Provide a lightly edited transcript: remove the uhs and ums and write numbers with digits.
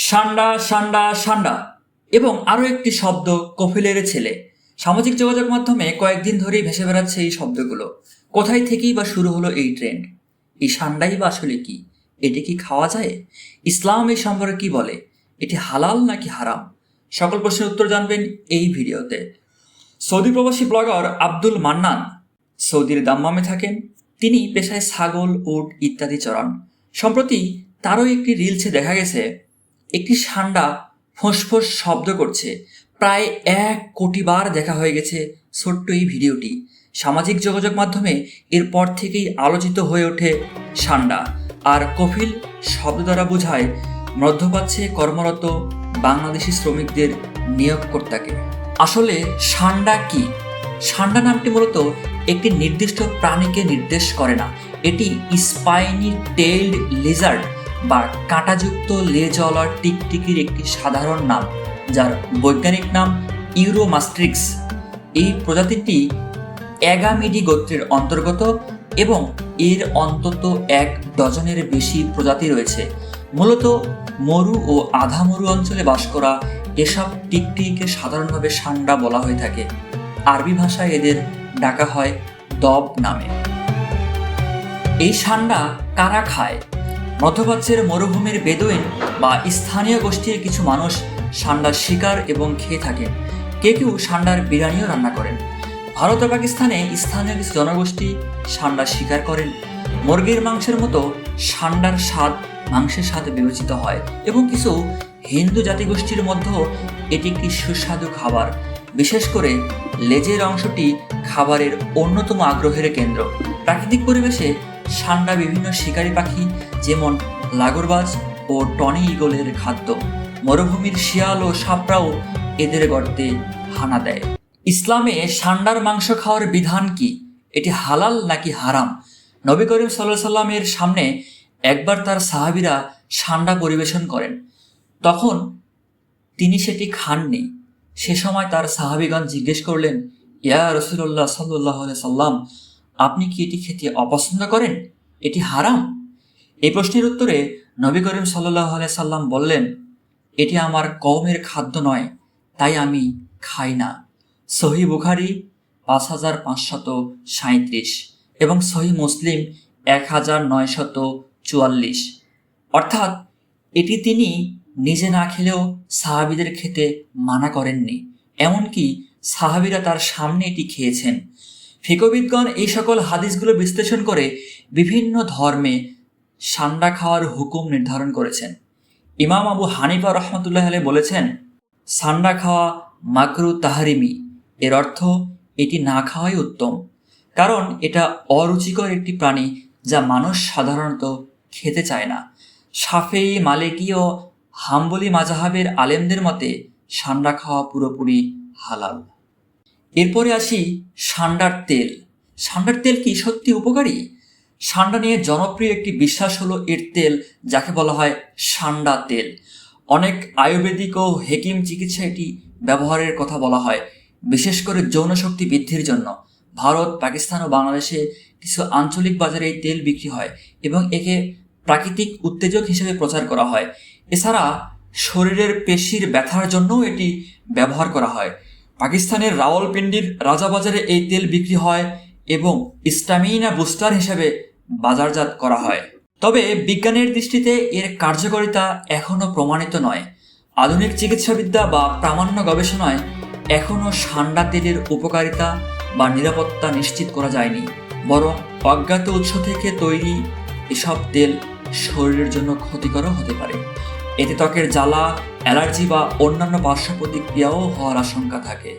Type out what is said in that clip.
সান্ডা সান্ডা সান্ডা এবং আরও একটি শব্দ কফিলের ছেলে। সামাজিক যোগাযোগ মাধ্যমে কয়েকদিন ধরেই ভেসে বেড়াচ্ছে এই শব্দগুলো। কোথায় থেকেই বা শুরু হলো এই ট্রেন্ড? এই সান্ডাই বা আসলে কি? এটি কি খাওয়া যায়? ইসলাম এই সম্পর্কে কি বলে? এটি হালাল নাকি হারাম? সকল প্রশ্নের উত্তর জানবেন এই ভিডিওতে। সৌদি প্রবাসী ব্লগার আব্দুল মান্নান সৌদির দাম্মামে থাকেন। তিনি পেশায় ছাগল, উট ইত্যাদি চড়ান। সম্প্রতি তারও একটি রিলসে দেখা গেছে একটি সান্ডা ফোঁস শব্দ করছে। প্রায় 1 কোটি বার দেখা হয়ে গেছে ছোট্ট এই ভিডিওটি। সামাজিক যোগাযোগ মাধ্যমে এরপর থেকেই আলোচিত হয়ে ওঠে সান্ডা। আর কফিল শব্দ দ্বারা বোঝায় মধ্যপ্রাচ্যে কর্মরত বাংলাদেশি শ্রমিকদের নিয়োগকর্তাকে। আসলে সান্ডা কি? সান্ডা নামটি মূলত একটি নির্দিষ্ট প্রাণীকে নির্দেশ করে না। এটি স্পাইনি টেইলড লিজার্ড বা কাঁটাযুক্ত লেজওয়ালা টিকটিকির একটি সাধারণ নাম, যার বৈজ্ঞানিক নাম ইউরোমাস্ট্রিক্স। এই প্রজাতিটি অ্যাগামিডি গোত্রের অন্তর্গত এবং এর অন্তত 1 ডজনের বেশি প্রজাতি রয়েছে। মূলত মরু ও আধা মরু অঞ্চলে বাস করা এসব টিকটিকিকে সাধারণভাবে সান্ডা বলা হয়ে থাকে। আরবি ভাষায় এদের ডাকা হয় দব নামে। এই সান্ডা কারা খায়? মধ্যপ্রাচ্যের মরুভূমির বেদুইন বা স্থানীয় গোষ্ঠীর কিছু মানুষ সান্ডার শিকার এবং খেয়ে থাকেন। কেউ সান্ডার বিরিয়ানিও রান্না করেন। ভারত ও পাকিস্তানে স্থানীয় কিছু জনগোষ্ঠী সান্ডা শিকার করেন। মুরগির মাংসের মতো সান্ডার স্বাদ মাংসের সাথে বিবেচিত হয় এবং কিছু হিন্দু জাতিগোষ্ঠীর মধ্যেও এটি একটি সুস্বাদু খাবার। বিশেষ করে লেজের অংশটি খাবারের অন্যতম আগ্রহের কেন্দ্র। প্রাকৃতিক পরিবেশে সান্ডা বিভিন্ন শিকারী পাখি যেমন লাগরবাজ ও টনি ঈগলের খাদ্য। মরুভূমির শিয়াল ও সাপরাও এদের গর্তে হানা দেয়। ইসলামে সান্ডার মাংস খাওয়ার বিধান কি? এটি হালাল নাকি হারাম? নবী করিম সাল্লাল্লাহু আলাইহি ওয়াসাল্লামের সামনে একবার তার সাহাবীরা সান্ডা পরিবেশন করেন। তখন তিনি সেটি খাননি। সে সময় তার সাহাবীগণ জিজ্ঞেস করলেন, ইয়া রাসূলুল্লাহ সাল্লাল্লাহু আলাইহি সাল্লাম, আপনি কি এটি খেতে অপছন্দ করেন? এটি হারাম? এই প্রশ্নের উত্তরে নবী করিম সাল্লাল্লাহু আলাইহি সাল্লাম বললেন, এটি আমার কওমের খাদ্য নয়, তাই আমি খাই না। সহিহ বুখারী 5537 এবং সহিহ মুসলিম 1944। অর্থাৎ এটি তিনি নিজে না খেলেও সাহাবীদের খেতে মানা করেননি। এমনকি সাহাবীরা তার সামনে এটি খেয়েছেন। ফিকহবিদগণ এই সকল হাদিসগুলো বিশ্লেষণ করে বিভিন্ন ধর্মে সান্ডা খাওয়ার হুকুম নির্ধারণ করেছেন। ইমাম আবু হানিফা রহমতুল্লাহ আলাইহি বলেছেন, সান্ডা খাওয়া মাকরু তাহরিমি। এর অর্থ এটি না খাওয়াই উত্তম, কারণ এটা অরুচিকর একটি প্রাণী যা মানুষ সাধারণত খেতে চায় না। শাফেঈ, মালিকি ও হাম্বলি মাযহাবের আলেমদের মতে সান্ডা খাওয়া পুরোপুরি হালাল। এরপরে আসি সান্ডার তেল। সান্ডার তেল কি সত্যি উপকারী? সান্ডা নিয়ে জনপ্রিয় একটি বিশ্বাস হলো এর তেল, যাকে বলা হয় সান্ডা তেল। অনেক আয়ুর্বেদিক ও হেকিম চিকিৎসা এটি ব্যবহারের কথা বলা হয়, বিশেষ করে যৌন শক্তি বৃদ্ধির জন্য। ভারত, পাকিস্তান ও বাংলাদেশে কিছু আঞ্চলিক বাজারে এই তেল বিক্রি হয় এবং একে প্রাকৃতিক উত্তেজক হিসেবে প্রচার করা হয়। এছাড়া শরীরের পেশির ব্যথার জন্যও এটি ব্যবহার করা হয়। পাকিস্তানের রাওয়ালপিন্ডির রাজাবাজারে এই তেল বিক্রি হয় এবং স্ট্যামিনা বুস্টার হিসেবে বাজারজাত করা হয়। তবে বিজ্ঞানের দৃষ্টিতে এর কার্যকারিতা এখনও প্রমাণিত নয়। আধুনিক চিকিৎসাবিদ্যা বা প্রামাণ্য গবেষণায় এখনও সান্ডা তেলের উপকারিতা বা নিরাপত্তা নিশ্চিত করা যায়নি। বরং অজ্ঞাত উৎস থেকে তৈরি এসব তেল শরীরের জন্য ক্ষতিকরও হতে পারে। এতে ত্বকের জ্বালা, অ্যালার্জি বা অন্যান্য পার্শ্ব প্রতিক্রিয়াও হওয়ার আশঙ্কা থাকে।